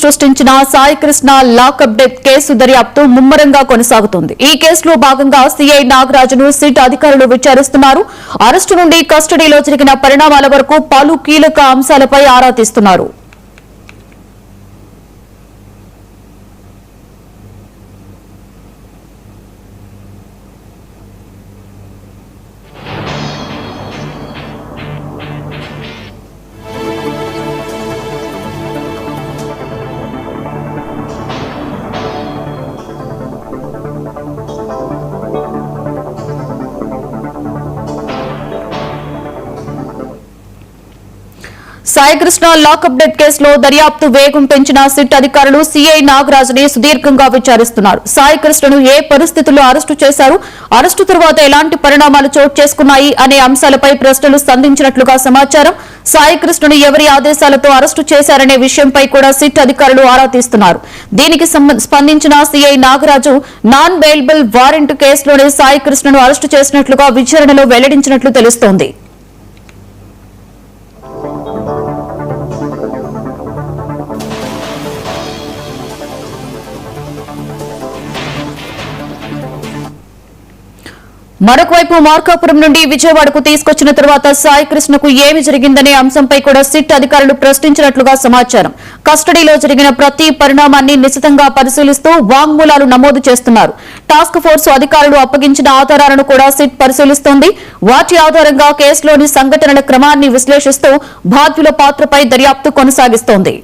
సృష్టించిన Sai Krishna lockup death case దర్యాప్తు ముమ్మరంగా కొనసాగుతోంది. ఈ కేసులో భాగంగా సీఐ నాగరాజును సిట్ అధికారులు విచారిస్తున్నారు. అరెస్టు నుండి కస్టడీలో జరిగిన పరిణామాల వరకు పలు కీలక అంశాలపై ఆరా తీస్తున్నారు. సాయి కృష్ణ లాకప్ డెత్ కేసులో దర్యాప్తు వేగం పెంచిన సిట్ అధికారులు సీఐ నాగరాజుని సుదీర్ఘంగా విచారిస్తున్నారు. సాయి కృష్ణను ఏ పరిస్థితుల్లో అరెస్టు చేశారు, అరెస్టు తర్వాత ఎలాంటి పరిణామాలు చోటు చేసుకున్నాయి అనే అంశాలపై ప్రశ్నలు సంధించినట్లుగా సమాచారం. సాయి కృష్ణను ఎవరి ఆదేశాలతో అరెస్టు చేశారనే విషయంపై కూడా సిట్ అధికారులు ఆరా తీస్తున్నారు. దీనికి స్పందించిన CI Nagaraju non bailable warrant కేసులోనే సాయి కృష్ణను అరెస్టు చేసినట్లుగా విచారణలో వెల్లడించినట్లు తెలుస్తోంది. మరొకవైపు మార్కాపురం నుండి విజయవాడకు తీసుకొచ్చిన తర్వాత సాయి కృష్ణకు ఏమి జరిగిందనే అంశంపై కూడా సిట్ అధికారులు ప్రశ్నించినట్లుగా సమాచారం. కస్టడీలో జరిగిన ప్రతి పరిణామాన్ని నిశితంగా పరిశీలిస్తూ వాంగ్మూలాలు నమోదు చేస్తున్నారు. టాస్క్ ఫోర్స్ అధికారులు అప్పగించిన ఆధారాలను కూడా సిట్ పరిశీలిస్తోంది. వాటి ఆధారంగా కేసులోని సంఘటనల క్రమాన్ని విశ్లేషిస్తూ బాధ్యుల పాత్రపై దర్యాప్తు కొనసాగిస్తోంది.